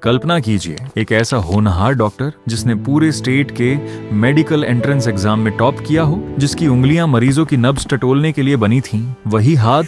कल्पना कीजिए, एक ऐसा होनहार डॉक्टर जिसने पूरे स्टेट के मेडिकल एंट्रेंस एग्जाम में टॉप किया हो, जिसकी उंगलियां मरीजों की नब्ज टटोलने के लिए बनी थीं, वही हाथ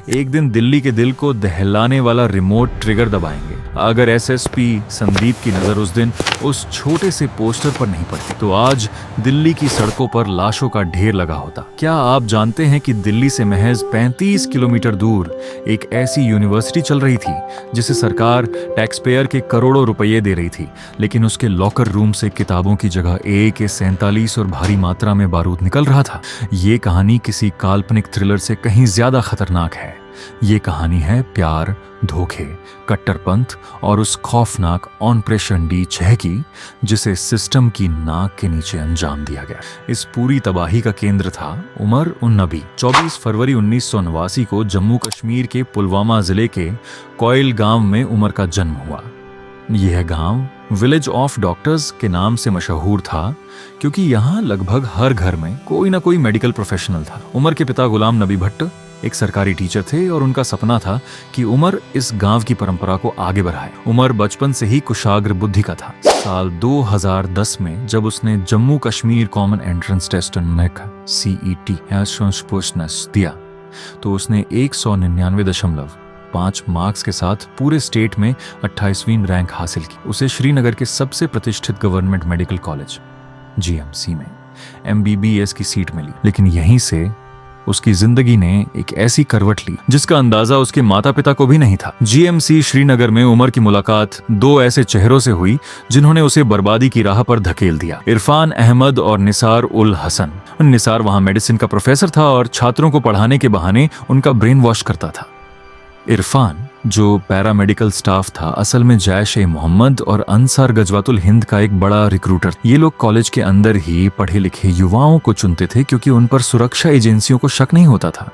एक दिन दिल्ली के दिल को दहलाने वाला रिमोट ट्रिगर दबाएंगे। अगर एसएसपी संदीप की नजर उस दिन उस छोटे से पोस्टर पर नहीं पड़ती, तो आज दिल्ली की सड़कों पर लाशों का ढेर लगा होता। क्या आप जानते हैं कि दिल्ली से महज 35 किलोमीटर दूर एक ऐसी यूनिवर्सिटी चल रही थी जिसे सरकार टैक्स पेयर के करोड़ों रुपये दे रही थी, लेकिन उसके लॉकर रूम से किताबों की जगह AK-47 और भारी मात्रा में बारूद निकल रहा था। ये कहानी किसी काल्पनिक थ्रिलर से कहीं ज्यादा खतरनाक है। ये कहानी है प्यार, धोखे, कट्टरपंथ और उस खौफनाक ऑपरेशन D6 की, जिसे सिस्टम की नाक के नीचे अंजाम दिया गया। इस पूरी तबाही का केंद्र था उमर उन नबी। 24 फरवरी 1989 को जम्मू कश्मीर के पुलवामा जिले के कोयल गांव में उमर का जन्म हुआ। यह गांव विलेज ऑफ डॉक्टर्स के नाम से मशहूर था, क्योंकि यहाँ लगभग हर घर में कोई ना कोई मेडिकल प्रोफेशनल था। उमर के पिता गुलाम नबी भट्ट एक सरकारी टीचर थे और उनका सपना था कि उमर इस गांव की परंपरा को आगे बढ़ाए। उमर बचपन से ही कुशाग्र बुद्धि का था। साल 2010 में जब उसने Jammu Kashmir common entrance test CET दिया, तो उसने 199.5 मार्क्स के साथ पूरे स्टेट में 28वीं रैंक हासिल की। उसे श्रीनगर के सबसे प्रतिष्ठित गवर्नमेंट मेडिकल कॉलेज GMC में MBBS की सीट मिली। लेकिन यहीं से उसकी जिंदगी ने एक ऐसी करवट ली जिसका अंदाजा उसके माता पिता को भी नहीं था। GMC श्रीनगर में उमर की मुलाकात दो ऐसे चेहरों से हुई जिन्होंने उसे बर्बादी की राह पर धकेल दिया। इरफान अहमद और निसार उल हसन। निसार वहां मेडिसिन का प्रोफेसर था और छात्रों को पढ़ाने के बहाने उनका ब्रेन वॉश करता था। इरफान, जो पैरामेडिकल स्टाफ था, असल में जैश-ए-मोहम्मद और अंसार गजवातुल हिंद का एक बड़ा रिक्रूटर। ये लोग कॉलेज के अंदर ही पढ़े लिखे युवाओं को चुनते थे, क्योंकि उन पर सुरक्षा एजेंसियों को शक नहीं होता था।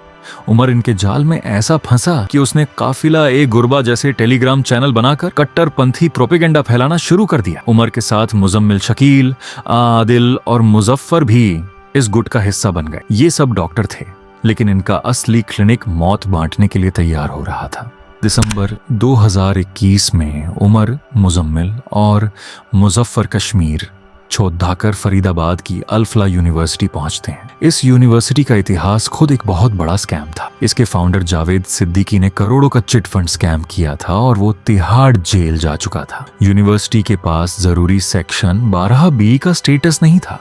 उमर इनके जाल में ऐसा फंसा कि उसने काफिला-ए-गुरबा जैसे टेलीग्राम चैनल बनाकर कट्टरपंथी प्रोपेगेंडा फैलाना शुरू कर दिया। उमर के साथ मुजम्मिल, शकील, आदिल और मुजफ्फर भी इस गुट का हिस्सा बन गए। ये सब डॉक्टर थे, लेकिन इनका असली क्लिनिक मौत बांटने के लिए तैयार हो रहा था। दिसंबर 2021 में उमर, मुजम्मिल और मुजफ्फर कश्मीर छोड़कर फरीदाबाद की अल-फलाह यूनिवर्सिटी पहुंचते हैं। इस यूनिवर्सिटी का इतिहास खुद एक बहुत बड़ा स्कैम था। इसके फाउंडर जावेद सिद्दीकी ने करोड़ों का चिट फंड स्कैम किया था और वो तिहाड़ जेल जा चुका था। यूनिवर्सिटी के पास जरूरी सेक्शन 12B का स्टेटस नहीं था,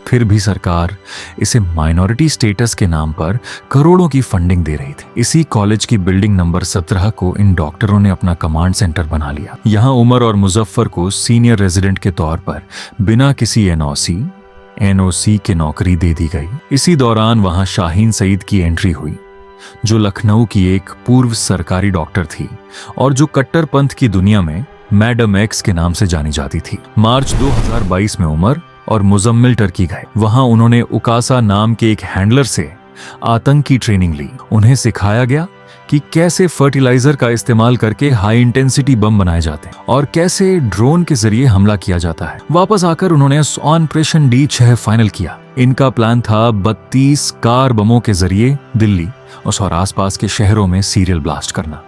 फिर भी सरकार इसे माइनॉरिटी स्टेटस के नाम पर करोड़ों की फंडिंग दे रही थी। इसी कॉलेज की बिल्डिंग नंबर 17 को इन डॉक्टरों ने अपना कमांड सेंटर बना लिया। यहाँ उमर और मुजफ्फर को सीनियर रेजिडेंट के तौर पर बिना किसी NOC के नौकरी दे दी गई। इसी दौरान वहां शाहीन सईद की एंट्री हुई, जो लखनऊ की एक पूर्व सरकारी डॉक्टर थी और जो कट्टरपंथ की दुनिया में मैडम एक्स के नाम से जानी जाती थी। मार्च 2022 में उमर और मुजम्मिल टर्की गए। वहां उन्होंने उकासा नाम के एक हैंडलर से आतंकी ट्रेनिंग ली। उन्हें सिखाया गया कि कैसे फर्टिलाइजर का इस्तेमाल करके हाई इंटेंसिटी बम बनाए जाते हैं और कैसे ड्रोन के जरिए हमला किया जाता है। वापस आकर उन्होंने ऑपरेशन D6 फाइनल किया। इनका प्लान था 32 कार बमों के जरिए दिल्ली और आसपास के शहरों में सीरियल ब्लास्ट करना।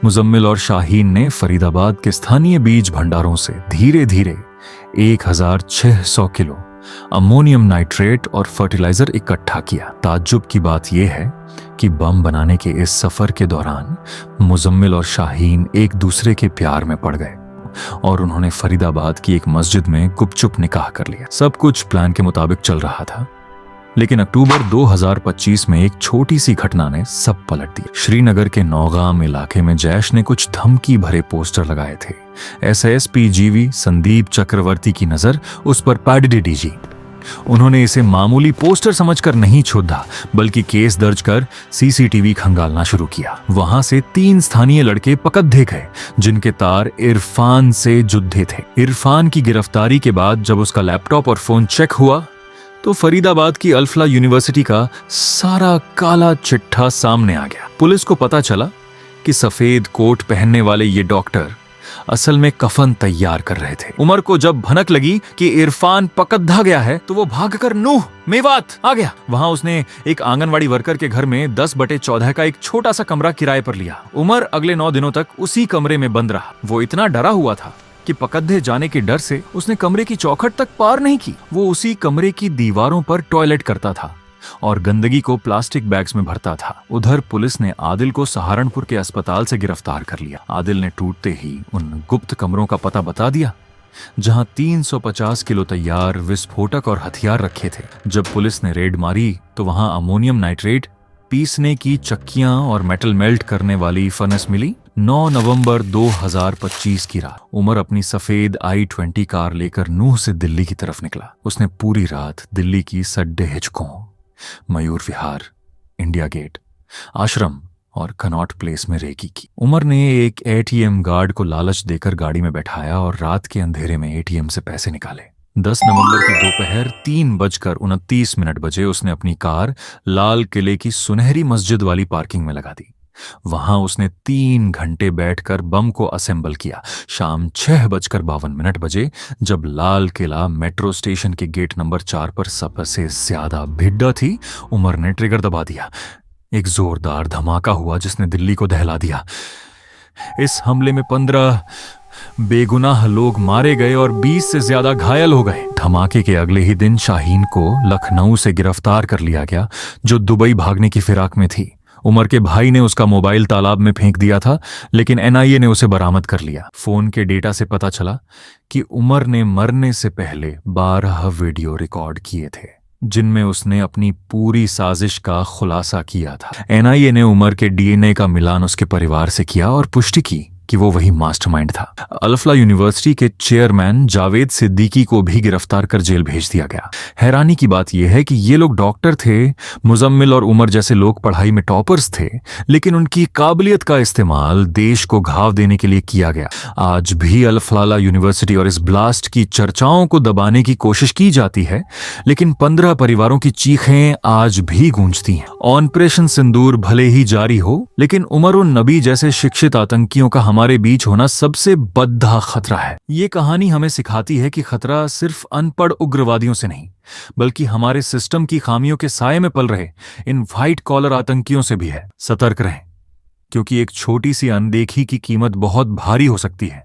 मुजम्मिल और शाहीन ने फरीदाबाद के स्थानीय बीज भंडारों से धीरे धीरे 1600 किलो अमोनियम नाइट्रेट और फर्टिलाइजर इकट्ठा किया। ताज्जुब की बात यह है कि बम बनाने के इस सफर के दौरान मुजम्मिल और शाहीन एक दूसरे के प्यार में पड़ गए और उन्होंने फरीदाबाद की एक मस्जिद में गुपचुप निकाह कर लिया। सब कुछ प्लान के मुताबिक चल रहा था, लेकिन अक्टूबर 2025 में एक छोटी सी घटना ने सब पलट दिया। श्रीनगर के नौगाम इलाके में जैश ने कुछ धमकी भरे पोस्टर लगाए थे। SSP GV संदीप चक्रवर्ती की नजर उस पर पड़ डी। उन्होंने इसे मामूली पोस्टर समझकर नहीं छोड़ा, बल्कि केस दर्ज कर CCTV खंगालना शुरू किया। वहां से 3 स्थानीय लड़के पकड़े गए, जिनके तार इरफान से जुड़े थे। इरफान की गिरफ्तारी के बाद जब उसका लैपटॉप और फोन चेक हुआ, तो फरीदाबाद की अल-फलाह यूनिवर्सिटी का सारा काला चिट्ठा सामने आ गया। पुलिस को पता चला कि सफेद कोट पहनने वाले ये डॉक्टर असल में कफन तैयार कर रहे थे। उमर को जब भनक लगी कि इरफान पकड़ा गया है तो वो भागकर नूह मेवात आ गया। वहां उसने एक आंगनवाड़ी वर्कर के घर में 10/14 का एक छोटा सा कमरा किराए पर लिया। उमर अगले 9 दिनों तक उसी कमरे में बंद रहा। वो इतना डरा हुआ था कि पकड़े जाने के डर से उसने कमरे की चौखट तक पार नहीं की। वो उसी कमरे की दीवारों पर टॉयलेट करता था और गंदगी को प्लास्टिक बैग्स में भरता था। उधर पुलिस ने आदिल को सहारनपुर के अस्पताल से गिरफ्तार कर लिया। आदिल ने टूटते ही उन गुप्त कमरों का पता बता दिया जहां 350 किलो तैयार विस्फोटक और हथियार रखे थे। जब पुलिस ने रेड मारी तो वहां अमोनियम नाइट्रेट, पीसने की चक्कियां और मेटल मेल्ट करने वाली फर्नेस मिली। 9 नवंबर 2025 की रात उमर अपनी सफेद i20 कार लेकर नूह से दिल्ली की तरफ निकला। उसने पूरी रात दिल्ली की सड्डे हिचकों, मयूर विहार, इंडिया गेट, आश्रम और कनॉट प्लेस में रेकी की। उमर ने एक एटीएम गार्ड को लालच देकर गाड़ी में बैठाया और रात के अंधेरे में एटीएम से पैसे निकाले। 10 नवंबर की दोपहर 3:29 बजे उसने अपनी कार लाल किले की सुनहरी मस्जिद वाली पार्किंग में लगा दी। वहां उसने 3 घंटे बैठकर बम को असेंबल किया। शाम 6:52 बजे जब लाल किला मेट्रो स्टेशन के गेट नंबर 4 पर सबसे ज्यादा भीड़ थी, उमर ने ट्रिगर दबा दिया। एक जोरदार धमाका हुआ जिसने दिल्ली को दहला दिया। इस हमले में 15 बेगुनाह लोग मारे गए और 20 से ज्यादा घायल हो गए। धमाके के अगले ही दिन शाहीन को लखनऊ से गिरफ्तार कर लिया गया, जो दुबई भागने की फिराक में थी। उमर के भाई ने उसका मोबाइल तालाब में फेंक दिया था, लेकिन एनआईए ने उसे बरामद कर लिया। फोन के डेटा से पता चला कि उमर ने मरने से पहले 12 वीडियो रिकॉर्ड किए थे, जिनमें उसने अपनी पूरी साजिश का खुलासा किया था। एनआईए ने उमर के डीएनए का मिलान उसके परिवार से किया और पुष्टि की कि वो वही मास्टरमाइंड था। अल्फला यूनिवर्सिटी के चेयरमैन जावेद सिद्दीकी को भी गिरफ्तार कर जेल भेज दिया गया। हैरानी की बात यह है कि ये लोग डॉक्टर थे, मुजम्मिल और उमर जैसे लोग पढ़ाई में टॉपर्स थे, लेकिन उनकी काबिलियत का इस्तेमाल देश को घाव देने के लिए किया गया। आज भी अल्फला यूनिवर्सिटी और इस ब्लास्ट की चर्चाओं को दबाने की कोशिश की जाती है, लेकिन 15 परिवारों की चीखें आज भी गूंजती हैं। ऑपरेशन सिंदूर भले ही जारी हो, लेकिन उमर उन नबी जैसे शिक्षित आतंकियों का हमारे बीच होना सबसे बद्दा खतरा है। ये कहानी हमें सिखाती है कि खतरा सिर्फ अनपढ़ उग्रवादियों से नहीं, बल्कि हमारे सिस्टम की खामियों के साये में पल रहे इन व्हाइट कॉलर आतंकियों से भी है। सतर्क रहें, क्योंकि एक छोटी सी अनदेखी की कीमत बहुत भारी हो सकती है।